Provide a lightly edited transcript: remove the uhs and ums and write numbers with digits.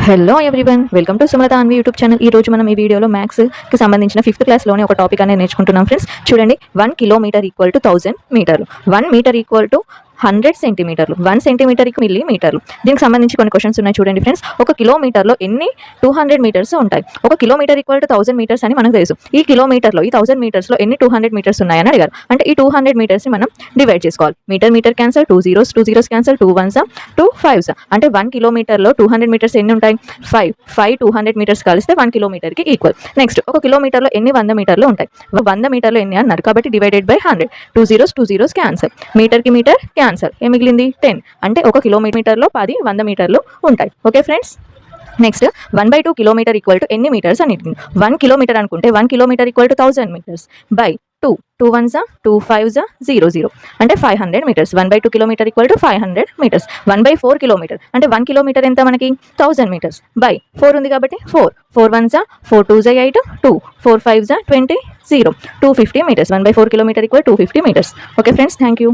Hello everyone, welcome to Sumalatha Anvi YouTube channel. ఈ రోజు మనం ఈ వీడియోలో మ్యాథ్స్కి సంబంధించిన 5th క్లాస్లోని ఒక టాపిక్ అనేది నేర్చుకుంటున్నాం ఫ్రెండ్స్. చూడండి, 1 కిలోమీటర్ ఈక్వల్ టు 1000 మీటర్లు, 1 మీటర్ ఈక్వల్ టు 100 సెంటీమీటర్లు, 1 సెంటీమీటర్ మిల్లీమీటర్లు. దీనికి సంబంధించి కొన్ని క్వశ్చన్స్ ఉన్నాయి చూడండి ఫ్రెండ్స్. ఒక కిలోమీటర్లో ఎన్ని 200 మీటర్స్ ఉంటాయి? ఒక కిలోమీటర్ ఈక్వల్ టు 1000 మీటర్స్ అని మనకు తెలుసు. ఈ కిలోమీటర్లో ఈ 1000 మీటర్స్లో ఎన్ని 200 మీటర్స్ ఉన్నాయని అడిగారు. అంటే ఈ 200 మీటర్స్ని మనం డివైడ్ చేసుకోవాలి. Meter cancel, 2 zeros cancel, 2 1s 2 5s. అంటే 1 కిలోమీటర్లో 200 మీటర్స్ ఎన్ని ఉంటాయి? 5 200 మీటర్స్ కలిస్తే 1 కిలోమీటర్కి ఈక్వల్. నెక్స్ట్, ఒక కిలోమీటర్లో ఎన్ని 100 మీటర్లు ఉంటాయి? 100 మీటర్లు ఎన్ని అన్నారు కాబట్టి డివైడెడ్ బై 100. 2 zeros క్యాన్సల్, మీటర్కి మీటర్ క్యాన్సల్, ఏ మిగిలింది 10. అంటే ఒక కిలోమీటర్లో 10 100 మీటర్లు ఉంటాయి. Okay friends. Next, 1/2 kilometre equal to ఎన్ని మీటర్స్ అని 1 కిలోమీటర్ అనుకుంటే 1 kilometre equal to 1000 metres by 2 1s 2 5s 0 అంటే 500 metres. 1/2 kilometre equal to 500 metres. 1/4 kilometre అంటే 1 కిలోమీటర్ ఎంత మనకి? 1000 మీటర్స్ బై 4 ఉంది కాబట్టి 4 1s 4 2s 8 2 4 5s 20 250 meters. 1/4 kilometer equal 250 meters. Okay friends, thank you.